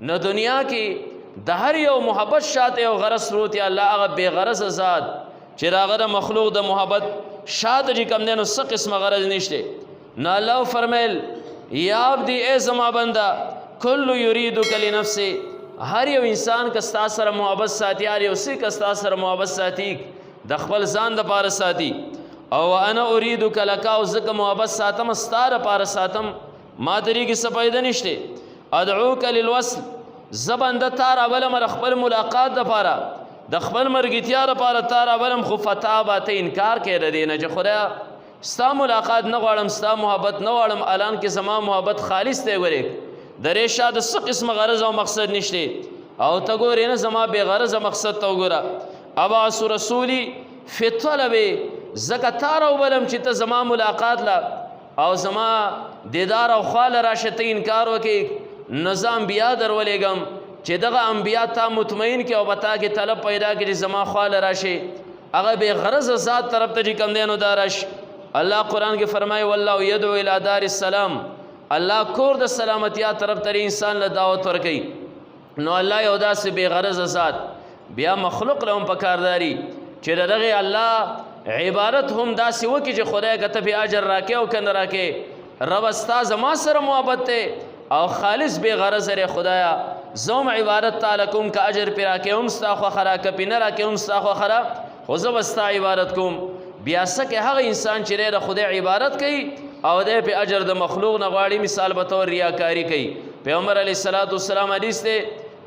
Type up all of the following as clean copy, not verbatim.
نو دنیا کې د هر یو محبت شاته یو غرض پروت یا الله هغه بې غرض ذات چې د هغه د مخلوق د محبت شاته چې کوم دی نو څه قسمه غرض نشته. نو الله فرمیل یا عبدی ای زما بنده کل یریدک لنفسه هر یو انسان که ستا سره محبت ساتي هر یو څه که ستا سره محبت ساتي د خپل ځان دپاره ساتي او انا اریدک لک او زه که محبت ساتم ستا دپاره ساتم ما ترې کې څه فایده نشته. ادعوک للوصل زه بنده تا راولم د خپل ملاقات دپاره د خپل مرګتیا دپاره تا راولم خو فتابه ته انکار کوې د دې نه چې خدایه ستا ملاقات نه غواړم ستا محبت نه غواړم الان کې زما محبت خالص دی ورې د ریشا د څه قسمه غرض او مقصد نشته او ته ګورې نه زما بې غرضه مقصد ته وګوره ابعث رسولي فی طلب ځکه تا راوبلم چې ته زما ملاقات له او زما دیدار او خواله راشه ته انکار وکړې نو زه انبیا درولېږم چې دغه انبیا تا مطمئن کې او به تا کې طلب پیدا کړي چې زما خواله راشي هغه بې غرضه ذات طرف ته چې کوم دی نو دا راشي. الله قرآن کې فرمایي والله يدعو الى دار السلام الله کور د سلامتیا طرف ته انسان له دعوت ورکوي. نو الله یو داسې بې غرضه ذات بیا مخلوق له هم پکارداري چې د دغې الله عبادت هم داسې وکړي چې خدای که ته پې اجر راکې او که نه راکې ربه ستا زما سره محبت دی او خالص بې غرضه دی خدایه زه هم عبادت تعالی کوم که اجر پې راکې هم ستا خوښه را که پې نه راکې هم ستا خوښه را خو زه به ستا عبادت کوم. بیا څه کې هغه انسان چې دی د خدای عبادت کوي او دی په اجر د مخلوق نه غواړي مثال به طور ریاکاري کوي. پیغمبر علیه الصلاة والسلام حدیث دی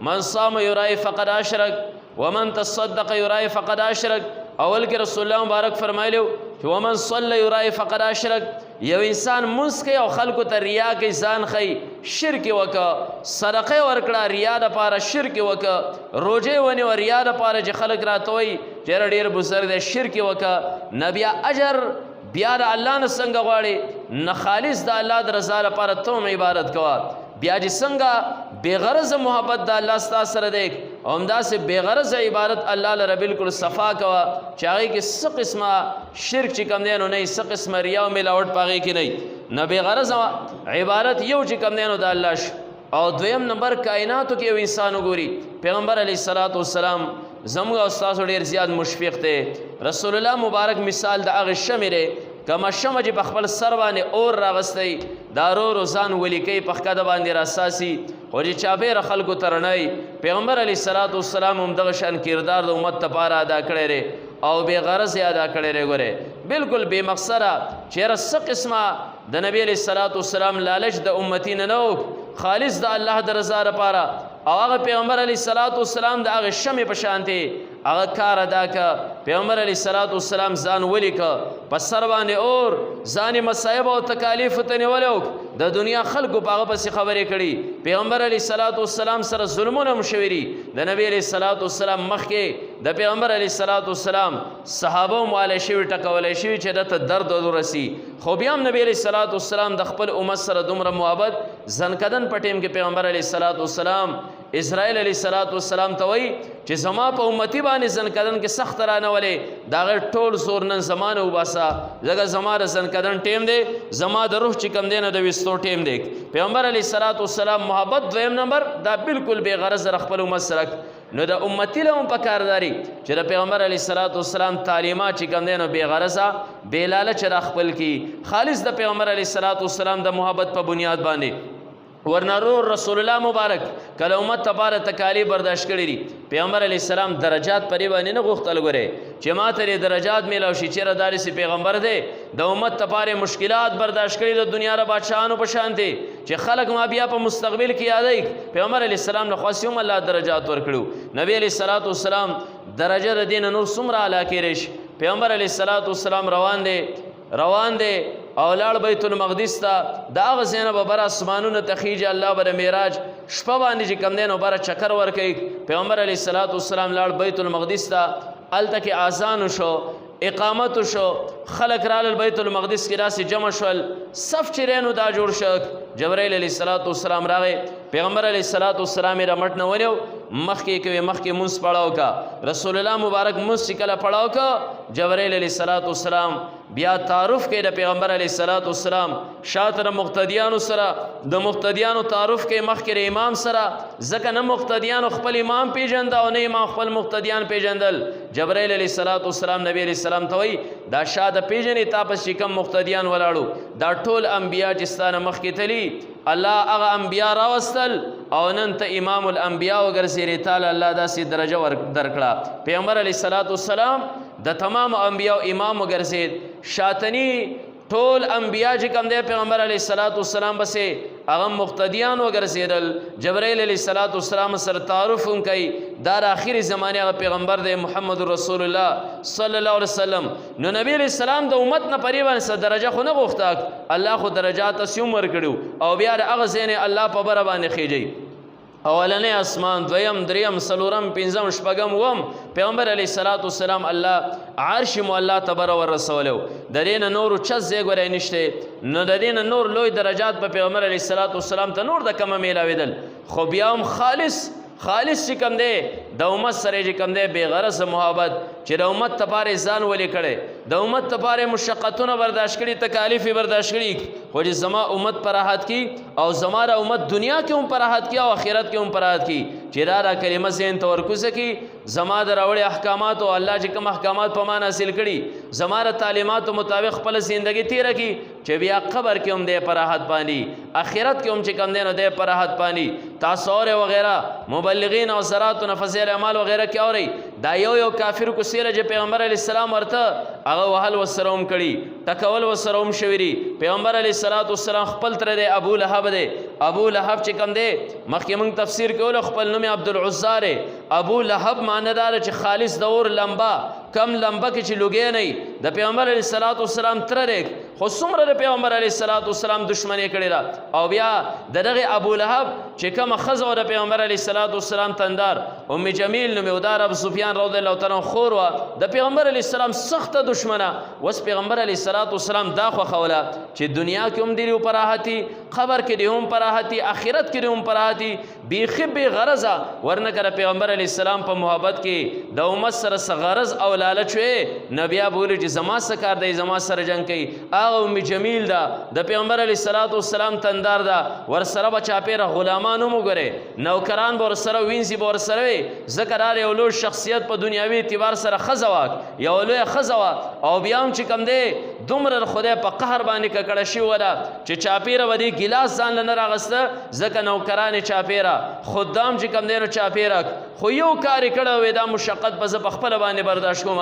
من صام یرای فقد اشرک ومن تصدق یرای فقد اشرک. اول کې رسول الله مبارک فرمایلو چې ومن صلی یرای فقد اشرک یو انسان منځ کوي او خلکو ته ریا کوي ځان ښیي شرک وکړه صدقه ورکړه ریا دپاره شرک وکړه روژې ونیوه ریا دپاره چې خلک راته وایي چېرې ډېر بزرګ دی شرک وکړه نه بیا اجر بیا د الله نه څنګه غواړې نه خالص د الله د رضا لپاره ته هم عبادت کوه بیا چې څنګه بېغرضه محبت د الله ستا سره دی او همداسې بېغرضه عبادت الله لره بلکل صفا کوه چې هغې کې څه قسمه شرک چې کوم دی نو نه څه قسمه ریا او ملاوټ په هغې کې نه نه بېغرضه عبادت یو چې کوم دی نو د الله شو. او دویم نمبر کائناتو کې یو انسان وګوري پیغمبر علیه الصلاة والسلام زموږ او ستاسو ډېر زیات مشفق دی. رسول الله مبارک مثال د هغې شمې دی کمه شمه چې په خپل سر باندې اور راغستی دا ورو ځان ولی کوي په ښکته باندې راساسي خو چې چاپېره خلکو ته رڼوي. پیغمبر علیه الصلاة والسلام هم دغه شان کردار د امت دپاره ادا کړی دی او بې غرض یې ادا کړی دی. ګورې بلکل بې مقصده چېرې څه قسمه د نبي علیه الصلاة والسلام لالچ د امتي نه نه خالص د الله د رضا لپاره او هغه پیغمبر علیه الصلاة والسلام د هغې شمې په شانتې هغه کار ادا که. پیغمبر علیه الصلاة والسلام ځان ولیکه په سر باندې اور ځان مصایب او تکالیفو ته نیولی د دنیا خلکو په هغه پسې خبرې کړي. پیغمبر علیه الصلاة والسلام سره ظلمونه هم شوي دي د نبي علیه الصلاة والسلام مخکې د پیغمبر علیه الصلاة والسلام صحابه هم والی شوي ټکولی شوي چې دته درد ورسي خو بیا هم نبي علیه الصلاة والسلام د خپل امت سره دومره محبت زنکدن په ټیم کې پیغمبر علیه الصلاة والسلام اسرائیل علیه الصلاة والسلام ته وایي چې زما په امتي باندې زنکدن کې سخت رانولې د هغې ټول زور نن زما نه وباسه ځکه زما د زنکدن ټیم دی زما د روح چې کوم دی نه د ویستو ټیم دی. پیغمبر علیه الصلاة والسلام محبت دویم نمبر دا بلکل بې غرض د خپل امت سره نو د امتي له هم پکارداري چې د پیغمبر علیه الصلاة والسلام تعلیمات چې کوم دی نو بې غرضه بې لالچه را خپل کړي خالص د پیغمبر علیه الصلاة والسلام د محبت په بنیاد باندې. ورنه رسول الله مبارک کله امت لپاره تکالیف برداشت کړي دي پیغمبر علیه السلام درجات پرې باندې نه غوښتل. ګورې چې ما ته درجات میلاو شي چېرې داسې پیغمبر دی د امت لپاره مشکلات برداشت کړي د دنیا د بادشاهانو په شان دی چې خلک ما بیا په مستقبل کې یادوي. پیغمبر علیه السلام له خاص هم الله درجات ورکړو. نبی علیه الصلاة والسلام درجه د دین نور څومره اعلی کېدی شي. پیغمبر علیه الصلاة والسلام روان دی او لاړ بیت المقدس ته د هغه ځای نه به بر اسمانونو ته خیږي الله به د معراج شپه باندې چې کوم دی نو بره چکر ورکوي. پیغمبر علیه الصلاة والسلام لاړ بیت المقدس ته هلته کې اذان وشو اقامت شو خلق رال بیت المقدس کې داسې جمع شول صف چې رینو دا جوړ شو. جبرائیل علیه الصلاة والسلام راغی پیغمبر علیه الصلاة والسلام یې رمټ نه ونیو مخکې کوي مخکې مونځ پړاو کا رسول الله مبارک مونځ چې کله پړاو کا جبرائیل علیه الصلاة والسلام بیا تعارف کوي د پیغمبر علیه الصلاۃ والسلام شاته د مقتدیانو سره د مقتدیانو تعارف کوي مخکې د امام سره ځکه نه مقتدیانو خپل امام پیژنده او نه امام خپل مقتدیان پیژندل جبرائیل علیه الصلاۃ والسلام نبی علیه السلام ته وایي دا شاته پیژنې تا پس چې کوم مقتدیان ولاړو دا ټول انبیا چې ستانه مخکې تلي الله هغه انبیا راوستل او نن ته امام الانبیا وګرځېدې تعالی الله داسې درجه درکړه پیغمبر علیه الصلاۃ والسلام د تمام انبیا امام وګرځېد شاتنی ټول انبیا چې کوم دی پیغمبر علیه الصلاۃ والسلام بسې هغه مقتدیان وګرځېدل جبرائیل علیه الصلاۃ والسلام سره تعارف هم کوي دا د آخري زمانې هغه پیغمبر دی محمد رسول الله صلی الله علیه وسلم نو نبی علیه السلام د امت نه پرې باندې درجه خو نه غوښته الله خو درجات اسیم ورکړو او بیا د هغه ځای نه الله په بره باندې خېجي اولنی اسمان دویم دریم سلورم پنځم شپږم وم پیغمبر علیه الصلاۃ والسلام الله عرش مو الله تبر ورسولو د دې نه نور چا ځای ګورای نشته نو د دې نه نور لوی درجات په پیغمبر علیه الصلاۃ والسلام ته نور د کمه میلاویدل خو بیا هم خالص چې کوم دی د امت سره چې کوم دی بې غرض محبت چې د امت لپاره ځان ولې کړی د امت لپاره مشقتونه برداشت کړي تکالیف برداشت کړي خو چې زما امت پر راحت کی او زما د امت دنیا کې هم پر راحت کی او آخرت کې هم پر راحت کی چې دا کلمه ذهن ته ورکوزه کی زما د راوړې احکامات او الله چې کوم احکامات په مان حاصل کړي زما د تعلیماتو مطابق خپل ژوندۍ تیر کی چې بیا قبر کې هم دی پر راحت باندې آخرت کې هم چې کوم دی نو دی پر راحت باندې تاسو اور وغیرہ مبلغین او زرات و نفذ اعمال وغیرہ کې اوري دا یو کافر کو سیره چې پیغمبر علی السلام ورته هغه وهل وسروم کړي ټکول وسروم شویری پیغمبر علی الصلوۃ والسلام خپل تر دی ابو لهب دی ابو لهب چې کوم دی مخکې موږ تفسیر کول خپل نوم عبد العزار ابو لهب ماندار چې خالص دور لمبا کم لمبا کې چې لوګي نه د پیغمبر علی الصلوۃ والسلام تر دی خو څومره د پیغمبر علی الصلوۃ والسلام دشمنی کړی را او بیا دغه ابو لهب چې کوم خزو د پیغمبر علی الصلوۃ والسلام تندار ام جمیل نو مودار ابو سفیان رضی الله تعالی خور وا د پیغمبر علی السلام سخت دشمنه وس پیغمبر علی الصلوۃ والسلام دا خو خوله چې دنیا کې هم دی په راحتي خبر کې دی هم په راحتي آخرت کې دی هم په راحتي بیخي بی غرضه ورنه کړه پیغمبر علی السلام په محبت کې د امت سره غرض او لالچ وي نبی بولی چې زما سکار دی زما سره جنگ کوي هغه ام جمیل دا د پیغمبر علی الصلوۃ والسلام تندار دا ور سره بچا پیره غلامانو مګره نوکران ور سره وینځي ور سره ذکر یو لوی شخصیت په دنیاوی اعتبار سره خزواک یو لوی خزوا او بیا هم چې کم دی دومره خدای په قهر باندې ککړه شي ودا چې چاپیره ودی ګلاس ځان لنه راغسته ځکه نوکران چاپیره خدام چې کم دی نو چاپیره خو یو کار کړه وې دا مشقت په خپل باندې برداشت کوم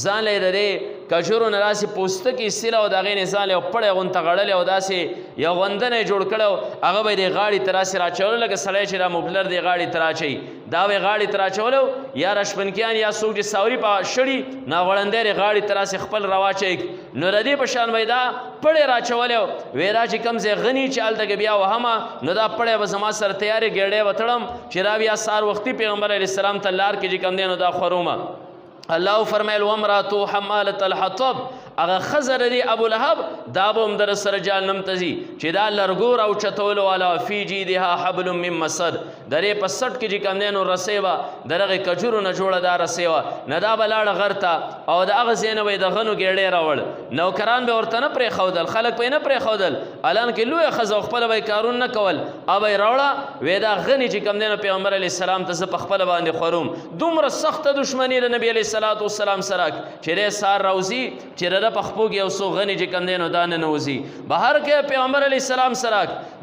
ځان لري کجورو نراسي پوسته کې سیله او دغه نه ځان له پړې غون تغړل او داسې یو غندنه جوړ کړو هغه به د غاړي تراسي راچول لکه سړی چې را مبلر دی غاړي تراچي دا وی غاړي تراچولو یا رشپنکیان یا سوق چې ساوري په شړی نا وړاندې غاړي تراسي خپل رواچي نو ردی په شان وېدا پړې راچولو وېرا چې کم زه غنی چال دغه بیا وهما نو دا پړې به زما سره تیاری ګړې وتړم چې را بیا سار وختي پیغمبر علی السلام تلار کې چې کم دینو دا خرومه الله فرمایل وامراتو حماله الحطب هغه خزر دی ابو لهب دا به هم در سره جهنم ته ځي چې دا لرګور او چتول والا فی جیدها حبل من مسد درې په سټ کې چې کوم دی نو رسۍ به د هغې کجورو نه جوړه دا رسۍ وه نه دا به لاړه غر ته او د هغه ځای نه به یې د غنو ګېډې راوړ نوکران به ورته نه پرېښودل خلک به یې نه پرېښودل الان کې لویه ښځه خپله به یې کارون نه کول به یې راوړه وی دا غني چې کوم دی نو پیغمبر علیه السلام ته زه په خپله باندې خوروم دومره سخته دشمني د نبي علیه الصلاۃ والسلام سره چې دی سار راوځي چې په خپو کې یو څو غني چې کوم دی نو دا ننوځي بهر کې پیغمبر علیه السلام سره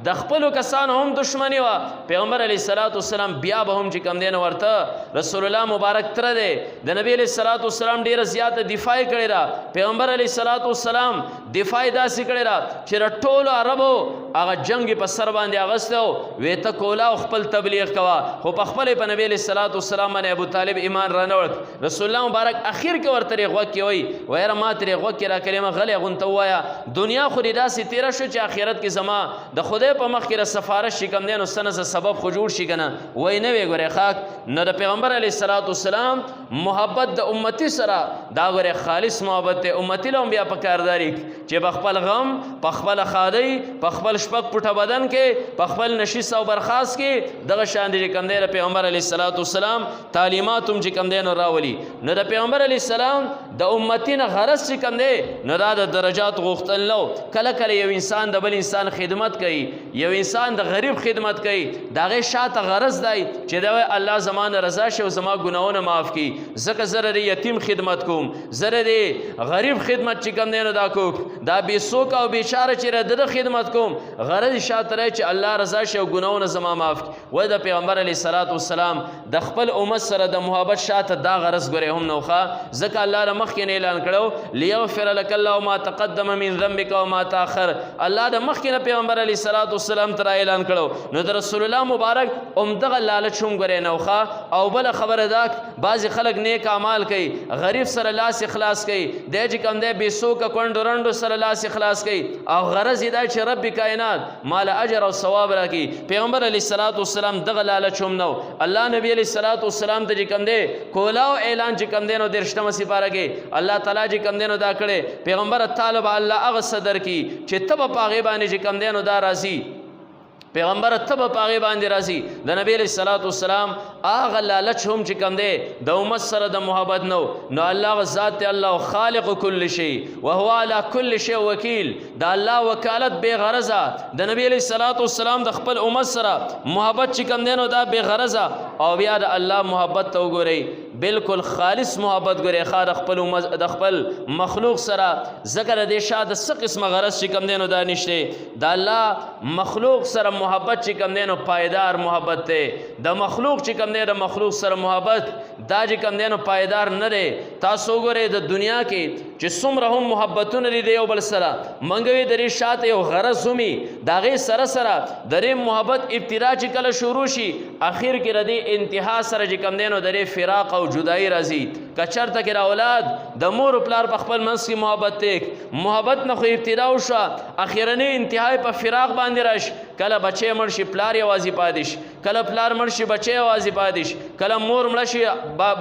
د خپلو کسانو هم دشمني وه پیغمبر علیه الصلاۃ والسلام بیا به هم چې کوم دی نو ورته رسول الله مبارک تره دی د نبی علیه الصلاۃ والسلام ډېره زیاته دفاع یې کړې ده پیغمبر علیه الصلاۃ والسلام دفاع یې داسې کړې ده چې د ټولو عربو هغه جنگ په سر باندې اغستی و وی ته کولا او خپل تبلیغ کوه خو په خپل په نبی علیه الصلاۃ والسلام باندې ابو طالب ایمان را نه وړ رسول الله مبارک اخر کې ورته ترې غوږ کې وایي ویره ما ترې غوږ کې را کلمه غلې غونته ووایه دنیا خو دې داسې تېره شو چې آخرت کې زما د خدای په مخ کې د سفارش شي کوم دی نو څه نه سبب خو جوړ شي که نه وایي نه وی ګورې خاک نو د پیغمبر علیه الصلاۃ والسلام محبت د امتي سره دا ګورې خالص محبت دی امتي له هم بیا په کارداري چې په خپل غم په خپل ښادۍ په خپل شپږ پوټه بدن کې په خپل نشیس او برخاست کې دغه شان دی چې کوم دی د پیغمبر علیه الصلاۃ والسلام تعلیمات هم چې کوم دی نو راولي نو د پیغمبر علیه السلام د امتی نه غرض چې کوم دی نو دا د درجات غوښتل نو کله کله یو انسان د بل انسان خدمت کوي یو انسان د غریب خدمت کوي د هغې شاته غرض دی چې دی الله زما نه رضا شي او زما ګناهونه معاف کړي ځکه زه د یتیم خدمت کوم زه د غریب خدمت چې کوم دی نو دا کوم دا بېڅوکه او بېچاره چې د ده خدمت کوم غرض یې شاته دی چې الله رضا شي او ګناهونه زما معاف کړي وایي د پیغمبر علیه الصلاة والسلام د خپل امت سره د محبت شاته دا غرض ګورې هم نوښه ځکه الله له مخکې نه اعلان کړو لیغفر لک الله ما تقدم من ذنبک وما تاخر الله د مخکې نه پیغمبر علیه الصلاة والسلام ته اعلان کړو نو د رسول الله مبارک همدغه لالچ هم ګورې نوښه او بله خبره دا بعضې خلک نیک اعمال کوي غریب سره لاس اخلاص کوي دی چې کوم دی بېڅوکه کونډو رنډو سره لاس اخلاص کوي او غرض یې دا چې رب کائنات مال اجر او ثواب راکړي پیغمبر علیه الصلاة والسلام دغه لالچ هم نو الله نبی علیه الصلاة والسلام ته چې کوم دی کولاو اعلان چې کوم دی نو 13مه سپاره کې الله تعالی چې کوم دی نو دا کړی پیغمبر تعالی به الله هغه صدر کی چې ته به په هغې باندې چې کوم دی نو دا راځي پیغمبر ته به په هغې باندې راځي د نبی علیه الصلاة والسلام هغه لالچ هم چې کوم دی د امت سره د محبت نو الله هغه ذات دی الله خالق کل شی وهو علی کل شی وکیل د الله وکالت بې غرضه د نبی علیه الصلاة والسلام د خپل امت سره محبت چې کوم دی نو دا بې غرضه او بیا د الله محبت ته وګورئ بالکل خالص محبت ګورئ ښه د خپل مخلوق سره ځکه د دې شا د څه قسمه غرض چې کوم دی نو دا نشته د الله مخلوق سره محبت چې کوم دی نو پایدار محبت دی د مخلوق چې کوم دی د مخلوق سره محبت دا چې کوم دی نو پایدار نه دی تاسو وګورئ د دنیا کې چې څومره هم محبتونه دي د یو بل سره منګوي د دې شاته یو غرض همي د هغې سره سره د دې محبت ابتدا چې کله شروع شي اخر کې د دې انتها سره چې کوم دی نو د دې فراق او جدایي راځي که چېرته کې د اولاد د مور و پلار په خپل منځ کې محبت دی محبت نه خو ابتدا وشوه اخرنۍ انتهای په فراق باندې راشي کله بچی مړ شي پلار یوازې پاتې شي کله پلار مړ شي بچی یوازې پاتې شي کله مور مړه شي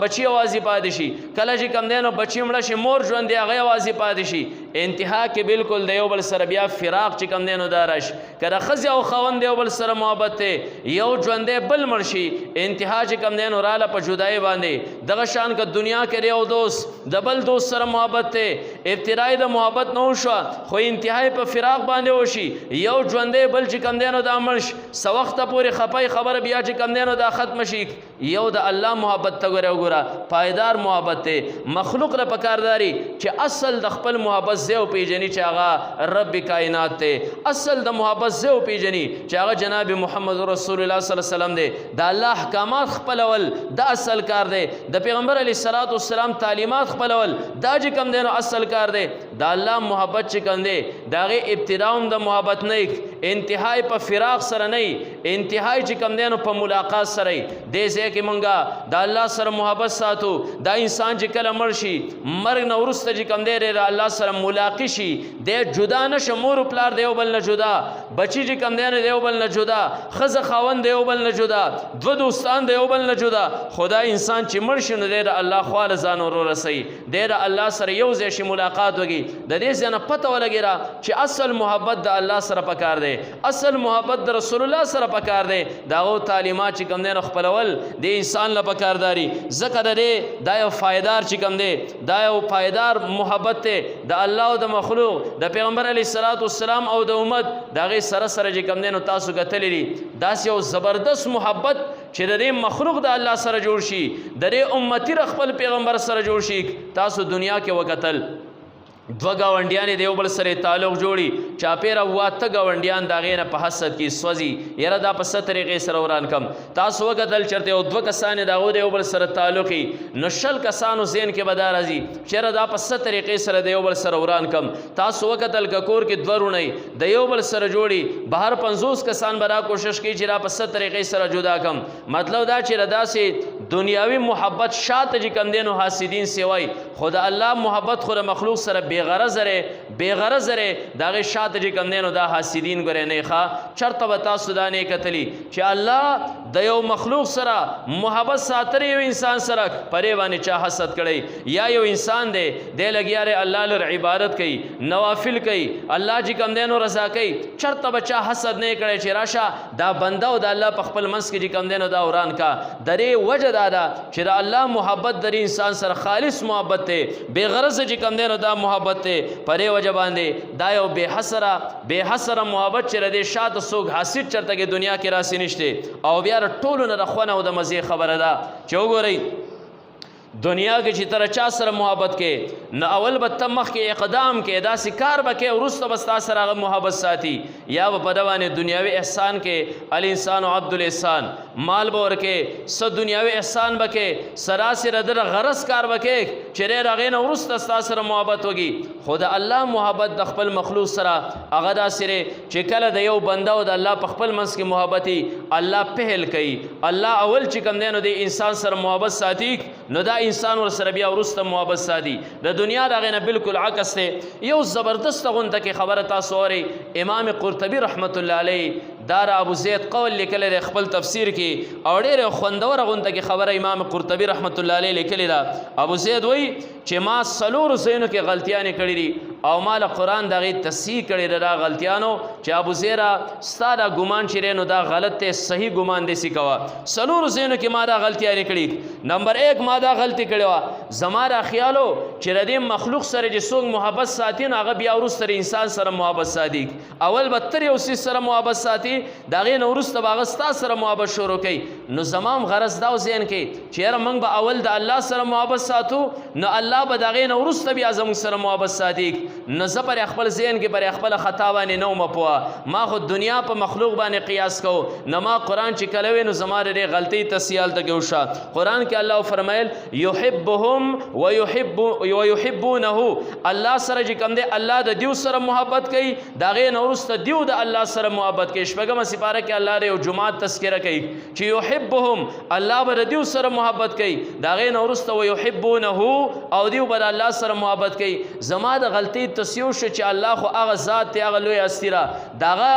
بچی یوازې پاتې شي کله چې کوم دی نو بچی مړه شي مور ژوند دی هغه یوازې پاتې شي انتها کې بالکل د یو بل سره بیا فراق چې کوم دی نو دا راشي که د ښځې او خاوند د یو بل سره محبت دی یو ژوندی بل مړ شي انتها چې کوم دی نو راله په جدایي باندې دغه شان که دنیا کې یو دوست د بل دوست سره محبت دی ابتدای د محبت نه وشوه خو انتهای په فراق باندې وشي یو ژوندی بل چې کوم دی نو دا مړ شي څه وخته پورې خپای خبره بیا چې کوم دی نو دا ختم شي یو د الله محبت ته ګوره وګوره پایدار محبت دی مخلوق له پکارداري چې اصل د خپل محبت ځای وپېژني چې هغه رب کائنات دی اصل د محبت ځای وپېژني چې هغه جناب محمد رسول الله صلی الله علیه وسلم دی د الله احکامات خپلول دا اصل کار دی د پیغمبر علیه الصلاة والسلام تعلیمات خپلول دا چې کوم دی نو اصل کار دی د الله محبت چې کوم دی د هغې ابتدا هم د محبت نه انتهای په فراق سره نه انتهای چې کوم دی نو په ملاقات سره دې ځای کې مونږه د الله سره محبت ساتو دا انسان چې کله مړ شي مرګ نه وروسته چې کوم دی د الله سره ملاقات شي دی جدا نشه مور و پلار د یو بل نه جدا بچی چې کوم دی د یو بل نه جدا ښځه خاوند د یو بل نه جدا دوه دوستان د یو بل نه جدا خدا انسان چې مړ شي نو دی د الله خواله ځان ور ورسوي دی د الله سره یو ځای شي ملاقات وکړي د دې ځای نه پته ولګېره چې اصل محبت د الله سره پکار دی اصل محبت د رسول الله سره پکار دی د هغو تعلیمات چې کوم دی نو خپلول د انسان له پکارداري ځکه د دې دا یو پایدار چې کوم دی دا یو پایدار محبت دی د الله او د مخلوق د پیغمبر علیه الصلاة والسلام او د امت د هغې سره سره چې کوم دی نو تاسو کتلی دي داسې یو زبردست محبت چې د دې مخلوق د الله سره جوړ شي د دې امتي د خپل پیغمبر سره جوړ شي تاسو دنیا کې وکتل دوه ګاونډیانې د یو بل سره تعلق جوړي چاپېره واته ګاونډیان د هغې نه په حسد کې سوځي یاره دا په څه طریقې سره وران کم تاسو وکتل چېرته یو دوه کسانې د هغو د یو بل سره تعلق وي نو 100 کسانو ذهن کې به دا راځي چېره دا په څه طریقې سره د یو بل سره وران کم تاسو وکتل که کور کې دوه روڼۍ د یو بل سره جوړي بهر 50 کسان به دا کوشش کوي چې دا په څه طریقې سره جدا کم مطلب دا چې داسې دنیاوي محبت شاته چې کم دی نو حاسدین سوای خو د الله محبت خو د مخلوق سره بې غرض دی بې غرض لرې د هغې شاته چې کوم دی نو دا حاسدین ګورئ نه ښه چېرته به تاسو دا نه کتلي چې الله د یو مخلوق سره محبت ساتلی یو انسان سره پرې باندې چا حسد کړی یا یو انسان دی لګیا دی الله لر عبادت کوي نوافل کوي الله چې کوم دی نو رضا کوي چېرته به چا حسد نه کړی چې راشه دا بنده او د الله په خپل منځ کې چې کوم دی نو دا وران کا د دې وجه دا ده چې د الله محبت د انسان سره خالص محبت دی بې غرضه چې کوم دی نو دا محبت دی په دې وجه باندې دا یو بې حسره محبت چې د دې شاته څوک حاسد چېرته کې دنیا کې راسي نشته او بیا ټولو نه د خوند او د مزې خبره ده چې وګورئ دنیا کې چې تر چا سره محبت کې نه اول به ته مخکې اقدام کې داسې کار به کې وروسته به ستا سره هغه محبت ساتي یا به په ده باندې دنیاوي احسان کې الانسان عبد الاحسان مال به ورکې څه دنیاوي احسان به کې سراسر در غرض کار به کې چې ری هغې نه وروسته ستا سره محبت وکړي خو د الله محبت د خپل مخلوق سره هغه داسې دی چې کله د یو بنده او د الله په خپل منځ کې محبت الله پهل کوي الله اول چې کوم دی نو د انسان سره محبت ساتي نو دا انسان ور سره بیا وروسته محبت ساتي د دنیا د هغې نه بالکل عکس دی یو زبردسته غونته کې خبره تاسو اورئ امام قرطبي رحمت الله علیه دا ابو زید قول لیکلی دی خپل تفسیر کې او ډېره خوندوره غونته کې خبره امام قرطبي رحمت الله علیه لیکلې ده ابو زید وایي چې ما څلورو ځایونو کې غلطیانې کړي دي او ما له قرآن د هغې تصحیح کړې ده دا غلطیانو چې ابو زیره ستا دا ګمان چې دی نو دا غلط دی صحیح ګمان داسې کوه څلورو ځایونو کې ما دا غلطیانې کړي نمبر 1 ما دا غلطي کړې وه زما دا خیالو چې د دې مخلوق سره چې څوک محبت ساتي نو هغه بیا وروسته انسان سره محبت ساتي اول به تر یو څیز سره محبت ساتي د هغې نه وروسته به هغه ستا سره محبت شروع کوي نو زما هم غرض دا و ذهن کې چې یاره موږ به اول د الله سره محبت ساتو نو الله به د هغې نه وروسته بیا زموږ سره محبت ساتي نو زه پر خپل ذهن کې پر خپله خطا باندې نه وم پوه ما خو دنیا په مخلوق باندې قیاس کو نو ما قرآن چې کله وی نو زما د دې غلطۍ تصحیح هلته کې وشه قرآن کې الله فرمایل یحبهم ویحبونه الله سره چې کوم دی الله د دیو سره محبت کوي د هغې نه وروسته دیو د الله سره محبت کوي شپږمه سپاره کې الله د یو جماعت تذکره کوي چې یحبهم الله به د دیو سره محبت کوي د هغې نه وروسته ویحبونه او دیو به د الله سره محبت کوي زما د غلطۍ تصحیح شو چې الله خو هغه ذات دی هغه لوی هستي را د هغه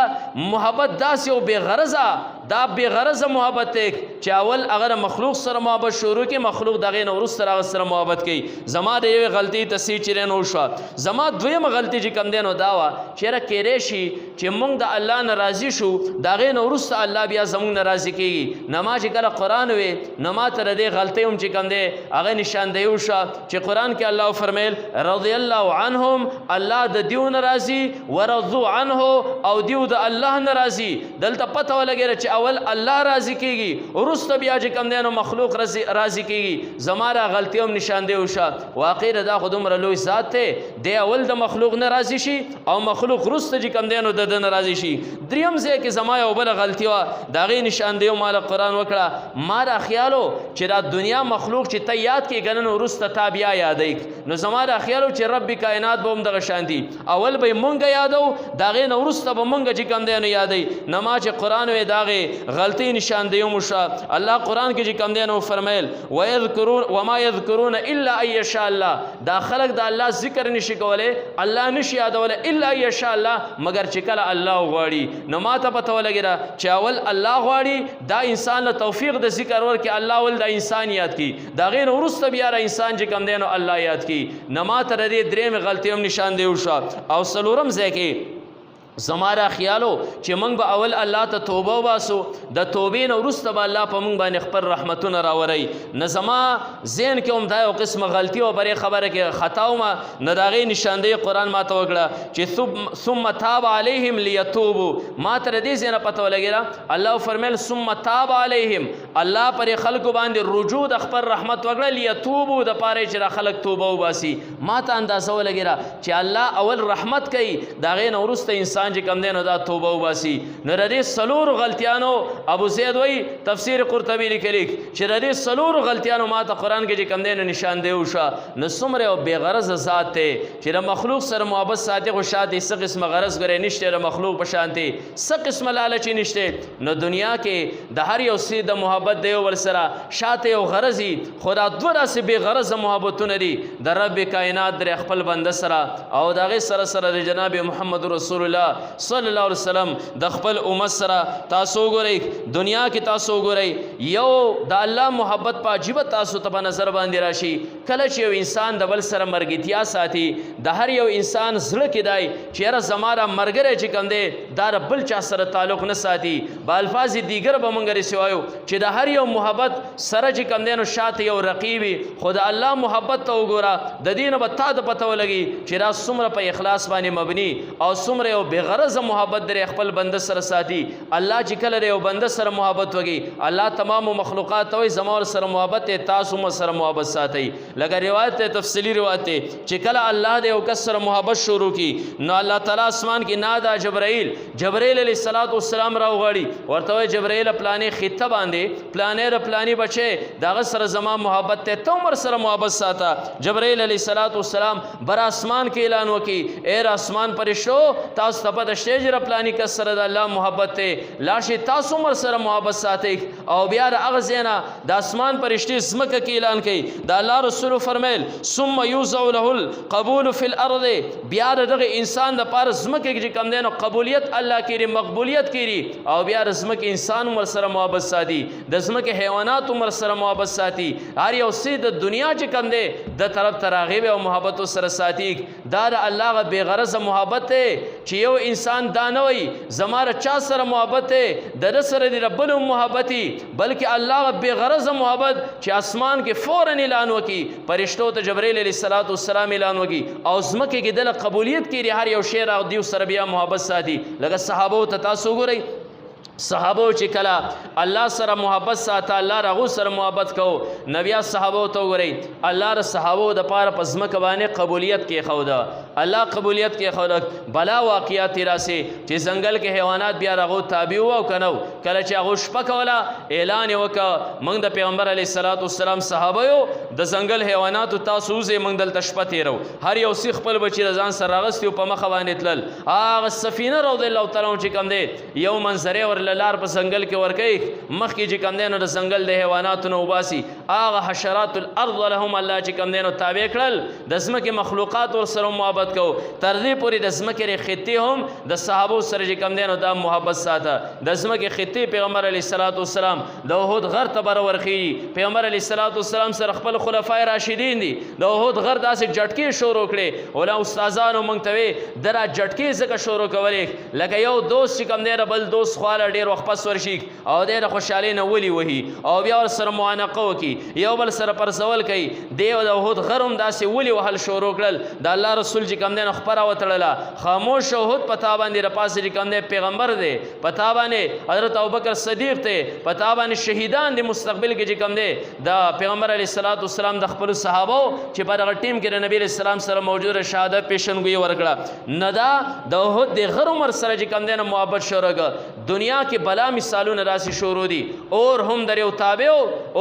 محبت داسې او بې غرضه دا بې غرضه محبت دی چې اول هغه د مخلوق سره محبت شروع کړي مخلوق د هغې نه وروسته هغه سره محبت کوي زما د یوې غلطۍ تصحیح چې دی نو وشوه زما دویمه غلطي چې کوم دی نو دا وه چې یاره کیدی شي چې موږ د الله نه راضي شو د هغې نه وروسته الله بیا زموږ نه راضي کېږي نو ما چې کله قرآن وی نو ما ته د دې غلطۍ هم چې کوم دی هغه نشاندهي وشوه چې قرآن کې الله فرمیل رضی الله عنهم الله د دیو نه راضي ورضو عنه او دیو د الله نه راضي دلته پته ولګېده چې اول الله راضي کېږي وروسته بیا چې کوم دی نو مخلوق راضي کېږي زما را غلطي هم نشاندهي وشوه واقع دا خو دومره لوی ذات دی دی اول د مخلوق نه راضي شي او مخلوق وروسته چې کوم دی نو د ده نه راضي شي دریم ځای کې زما یو بله غلطي وه د هغې نشاندهي ما له قرآن وکړه ما دا خیالو چې دا دنیا مخلوق چې ته یاد کړې که نه نو وروسته تا بیا یادوي نو زما دا خیالو چې رب کائنات به هم دغه شان دي اول به یې مونږ یادو د هغې نه وروسته به مونږ چې کوم دی نو یادوي نه ما چې قرآن وی د هغې غلطۍ نشاندهي هم وشوه الله قرآن کې چې کوم دی نو فرمیل وما یذکرون الا ان یشاء الله دا خلق د الله ذکر نشي کولی الله نشي یادولی الا ان یشاء الله مگر چې کله الله غواړي نو ما ته پته ولګېده چې اول الله غواړي دا انسان له توفیق د ذکر ورکړي الله ول د انسان یاد کړي د هغې نه وروسته بیا را انسان چې کوم دی نو الله یاد کړي نه ما ته د دې درېیمې غلطۍ هم نشاندهي وشوه او څلورم ځای کې زما را خیالو چې موږ به اول الله ته توبه وباسو د توبې نه وروسته به الله په موږ باندې خپل رحمتونه راوروي نه زما ذهن کې هم دا یو قسمه غلطي وه پرې خبره کې خطا ومه نه د هغې نشاندهي قرآن ما ته وکړه چې ثم تاب علیهم لیتوبو ما ته د دې ځای نه پته ولګېده الله فرمیل ثم تاب علیهم الله پرې خلکو باندې رجوع د خپل رحمت وکړه لیتوبو د پاره چې را خلک توبه وباسي ما ته اندازه ولګېده چې الله اول رحمت کوي د هغې نه وروسته انسان انسان چې کم دی نو دا توبه وباسي. نو د دې څلورو غلطیانو ابو زید وایي تفسیر قرطبي لیکلی چې د دې څلورو غلطیانو ما ته قرآن کې چې کم دی نو نشاندهي وشوه. نو څومره یو بېغرضه ذات دی چې د مخلوق سره محبت ساتي خو شاته څه قسمه غرض ګرې نشته د مخلوق په شانتې څه قسمه لالچي نشته. نو دنیا کې د هر یو څه د محبت دی ور سره شاته یو غرض وي خو دا دوه داسې بېغرضه محبتونه دي د رب کائنات در خپل بنده سره او د هغې سره سره د جناب محمد رسول الله صلی الله علیه وسلم د خپل امت سره. تاسو وګورئ دنیا کې تاسو وګورئ یو د الله محبت په عجیبه تاسو ته په نظر باندې راشي کله چې یو انسان د بل سره مرګتیا ساتي. د هر یو انسان زړه کې دی چې یاره زما را ملګری چې کوم دی دا د بل چا سره تعلق نه ساتي. په الفاظ دیگر به موږ رسې وایو چې د هر یو محبت سره چې کوم دی نو شاته یو رقیب وي خو د الله محبت ته وګوره د دې نه به تا ته پته ولګي چې دا څومره په اخلاص باندې مبني او څومره یو بېغرضه محبت در خپل بنده سره ساتي. الله چې کله د یو بنده سره محبت وکړي الله تمامو مخلوقات ته وایي زما ورسره محبت دی تاسو هم سره محبت ساتئ. لکه روایت دی تفصیلي روایت دی چې کله الله د یو کس سره محبت شروع کړي نو الله تعالی اسمان کې نادا جبرائیل علیه السلام راوغواړي ورته وایي جبرائیل پلانې خطه باندې پلانې د پلانې بچی د هغه سره زما محبت دی ته هم ورسره محبت ساته. جبرائیل علیه السلام بر اسمان کې اعلان وکړي اے آسمان پرشتو تاسو ته پته شته چې پلانې کس سره د الله محبت دی لاشي تاسو هم ورسره محبت ساتئ. او بیا د هغه ځای نه د اسمان پرشتې ځمکه کې اعلان کوي د الله رسول فرمیل ثم یوضع له القبول فی الارض بیا دغه انسان د پاره ځمکه کې چې کم دی نو قبولیت الله کړي مقبولیت کړي او بیا د ځمکې انسان هم ورسره محبت ساتي د ځمکې حیوانات هم ورسره محبت ساتي. هر یو څه د دنیا چې کم دی د طرف ته راغیب او محبت سره ساتي. دا د الله غ بېغرضه محبت دی چې یو انسان دا نه وایي زما د چا سره محبت دی د ده سره د بل هم محبت وي بلکې الله غ بېغرضه محبت چې اسمان کې فوراً اعلان وکړي پرشتو ته جبرائیل علیه السلام اعلان وکړي او ځمکې کې دله قبولیت کړي هر یو شی راغدي سره بیا محبت ساتي. لکه صحابو ته تاسو وګورئ صحابو چې کله الله سره محبت ساته الله راغو سره محبت کو نبیا صحابو ته وګورئ الله ر صحابو د پاره په ځمکه باندې قبولیت کې خوده الله قبولیت کې خوده. بلا واقعیات راسي چې ځنګل کې حیوانات بیا راغو تابع وو کنو کله چې هغه شپه کوله اعلان وکړه موږ د پیغمبر علیه السلام صحابه یو د ځنګل حیوانات تاسو زه موږ دلته شپه تیرو هر یو سی خپل بچی ځان سره راغستي په مخه باندې تلل هغه سفینه رضی الله تعالی عنها چې کوم دی یو منظره ور لار په ځنګل کې ورکوي مخکې چې کم دی نو د ځنګل د حیواناتو نه وباسي هغه حشرات الارض لهم الله چې کم دی نو تابع کړل د ځمکې مخلوقات ورسره محبت کو تر دې پورې د ځمکې خطې هم د صحابو سره چې کم دی نو دا محبت ساته. د ځمکې خطې پیغمبر علیه السلام د احد غر ته بر ورخي پیغمبر علیه السلام سره خپل خلفای راشدین دي د احد غر داسې جټکې شروع کړې ولا استادانو مونږ ته وی درا جټکې ځکه شروع کولې لکه یو دوست چې کم دی بل دوست خواله ډېر وخت پس ورشي او ډېره خوشحالۍ نه ولي وهي او بیا ورسره معانقه وکړي یو بل سره پرزول کوي دی د احد غر هم داسې ولي وهل شروع کړل د الله رسول چې کوم دی نو خپره وتړله خاموش احد په تا باندې راپاسې چې کوم دی پیغمبر دی په تا باندې حضرت ابوبکر صدیق دی په تا باندې شهیدان دی مستقبل کې چې کوم دی د پیغمبر علیه السلام د خپلو صحابو چې په دغه ټیم کې د نبي علیه السلام سره موجوده شهادت پیشنګویي ورکړه نه دا د احد د غر عمر سره چې کوم دی نو محبت شروع کړه. دنیا کې بلا مثالونه راسي شروع دي اور هم در یو تابع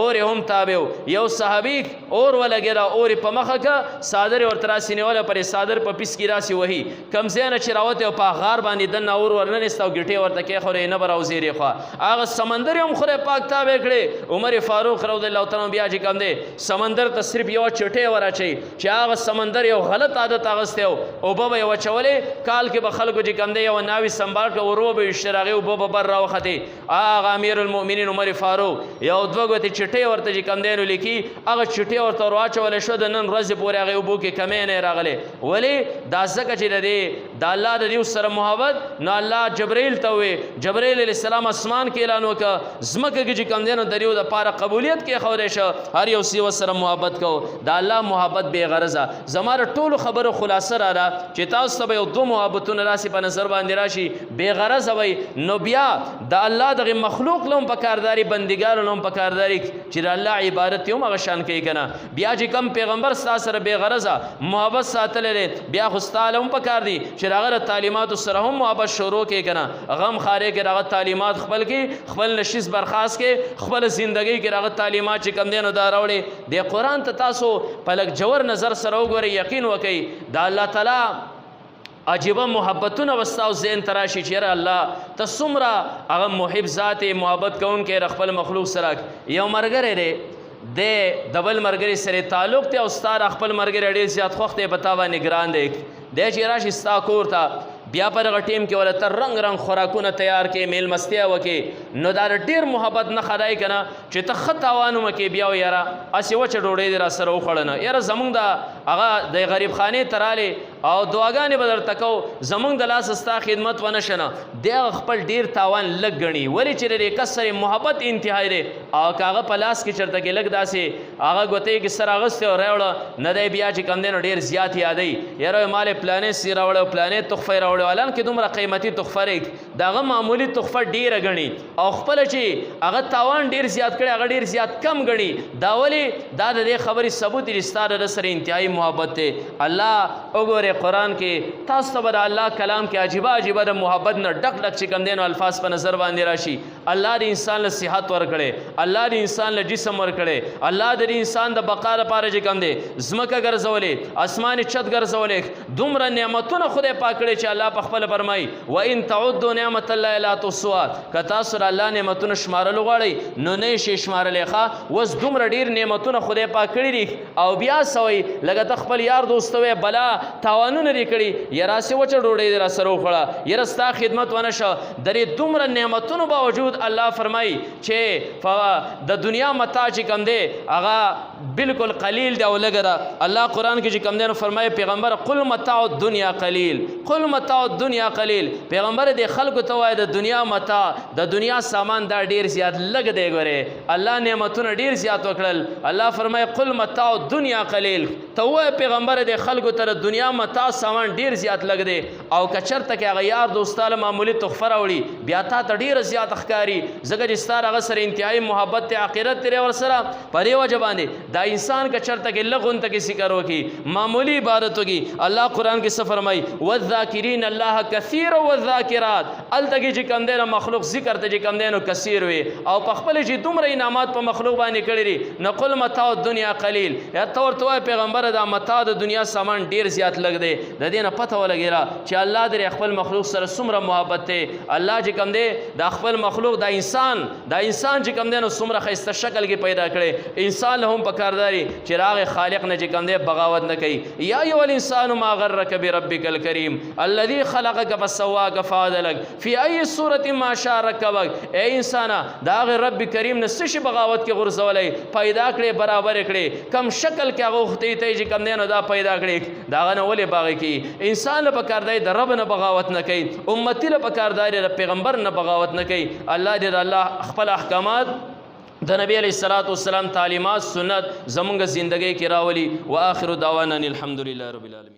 اور هم تابع یو صحابي اور ولګره اور په مخه کا صادر اور تراسي نیول پر صادر په پیس کې راسي وਹੀ کم زین چې راوته او په غار باندې د نور ورننستو ګټي ورته کې خورې نه براو زیری خو هغه سمندر هم خره پاک تابع کړي عمر فاروق رضی الله تعالی بیا چې کم دی سمندر ته صرف یو چټه ورچي چې هغه سمندر یو غلط عادت اغسته او به یو چولې کال کې به خلکو چې کم دی یو ناوي سنبال کو ورو به اشتراغي او به بر راوخته هغه امیر المؤمنین عمر فاروق یو دوه غوتی چټي ورته چې کم دینو لیکي هغه چټي ورته واچول شو د نن ورځې پورې هغه وبو کې کمې نه راغله ولی دا ځکه چې د الله د دې سره محبت نو الله جبرائیل ته وي جبرائیل علیه السلام اسمان کې اعلان وکړه زمکه کې چې کم دینو دریو د پاره قبولیت کې خورې شو هر یو سی سره محبت کو دا الله محبت بے غرضه زماره ټول خبرو خلاصه را ده چې تاسو ته یو دو محبتونه راسي په نظر باندې راشي بے غرضه وي نو بیا د الله دغه مخلوق لوم په کارداري بندګانو لوم په کارداري چې د الله عبادت یوم هغه شان کوي کنه بیا چې کم پیغمبر ستا سره بې غرضه محبت ساتلی دی بیا خو ستا له هم په کار دی چې د هغه د تعلیماتو سره هم محبت شروع کړي کنه غم خارې کې د هغه تعلیمات خپل کړي خپل نشیز برخاست کړي خپل زندګۍ کې د هغه تعلیمات چې کم دی نو دا راوړي د قرآن ته تاسو په لږ جوور نظر سره وګورئ یقین وکئ د الله تعالی عجیبه محبتونه وستاو ذهن تراشي چې یاره الله ته څومره هغه محب ذات محبت کوونکی د خپل مخلوق سره یو ملګری دی د بل ملګري سره تعلق دی او ستا د خپل ملګري ډېر زیات خوښ دی په تا باندې ګران دی دی چې راشي ستا کور ته بیا په دغه ټیم کې ولا تر رنګ رنګ خوراکونه تیار کې میل مستیا وکې نو دا ډېر محبت نه خدای کنه چې ته ښه تاوان وکې بیا یاره هسې وچه ډوډۍ دې را سره وخوړه نه یاره زمونږ د هغه د غریب خانې ته رالې او دعاګانې به درته کوو زمونږ د لاسه ستا خدمت ونه شه نه دی هغه خپل ډېر تاوان لږ ګڼي ولې چې د دې کس سره محبت انتهایی دی او که هغه په لاس کې چېرته کې لږ داسې هغه ګوتې کې سر اغوستی او راوړه نه دی بیا چې کم دی نو ډېر زیات یادوي یاره مال یې پلانې سي راوړی او پلانې تحفه یې راوړی الان کې دومره قیمتي تحفه دی د هغه معمولي تحفه ډېره ګڼي او خپله چې هغه تاوان ډېر زیات کړی هغه ډېر زیات کم ګڼي دا ولې دا د دې خبرې ثبوت دی چې ستا د سره انتهایی محبت دی الله وګورئ قرآن کې تاسو ته به د الله کلام کې عجیبه عجیبه د محبت نه ډک ډک چې کوم دی نو الفاظ په نظر باندې راشي الله د انسان له صحت ورکړی الله د انسان له جسم ورکړی الله د انسان د بقا لپاره چې کوم دی ځمکه ګرځولې اسمان چت ګرځولې دومره نعمتونه خدای پاک کړی چې الله په خپل فرمایي وان تعدوا نعمت الله لا تحصوها که تاسو د الله نعمتونه شمارل غواړئ نو نه شي شمارلی ښه اوس دومره ډېر نعمتونه خدای پاک کړي دي او بیا سوی لکه ته خپل یار دوست وې بلا تاوانونه دې کړي یاره هسې وچه ډوډۍ دې را سره وخوړه یاره ستا خدمت ونه شه د دې دومره نعمتونو باوجود الله فرمایي چې د دنیا متاع چې کوم دی هغه بالکل قلیل دی او لږه ده الله قرآن کې چې کوم دی نو فرمایي پیغمبر قل متاع الدنیا قلیل قل متاع الدنیا قلیل پیغمبر دې خلکو ته وایي د دنیا متاع د دنیا سامان دا ډېر زیات لږ دی ګورې الله نعمتونه ډېر زیات وکړل الله فرمایي قل متاع الدنیا قلیل ته ووایه پیغمبر دې خلکو ته د دنیا متاع سامان ډېر زیات لږ دی او که چېرته کې هغه یار دوستاله معمولي تحفه راوړي بیا تا ته ډېره زیات ښکاري ځکه چې ستا هغه سره انتهایي محبت دی عقیدت دی ورسره په دې وجه باندې دا انسان که چېرته کې لږ غونته کې ذکر وکړي معمولي عبادت وکړي الله قرآن کې څه فرمایي والذاکرین الله کثیرا والذاکرات هلته کې چې کوم دی نو مخلوق ذکر ته چې کوم دی نو کثیر وي او په خپله چې دومره انعامات په مخلوق باندې کړي دي نو قل متاع الدنیا قلیل یا ته ورته وایه پیغمبره دا متاع د دنیا سامان ډېر زیات لږ دی د دې نه پته ولګېده چې الله د خپل مخلوق سره څومره محبت دی الله چې کوم دی د خپل مخلوق دا انسان چې کوم دی نو څومره ښایسته شکل کې پیدا کړی انسان له هم پکار دی چې راغی خالق نه چې کوم دی بغاوت نه کوي یا ایها الانسان ما غرک بربک الکریم الذي خلقك فسواك فعدلك في اي صورة ما شاء ركبك اے انسانا دا هغه رب کریم نه څه شي بغاوت کې غورځولی پیدا کړی برابر کړی کم شکل کې هغه وختې ته چې کوم دی نو دا پیدا کړی د هغه نه ولې باغی کوي انسان له پکار دی د رب نه بغاوت نه کوي امتی له پکار دی د پیغمبر نه بغاوت نه کوي الله دې د الله خپل احکامات د نبی علیہ الصلوۃ والسلام تعلیمات سنت زمونږ زندګۍ کې راولي واخر دعوانا الحمدلله رب العالمین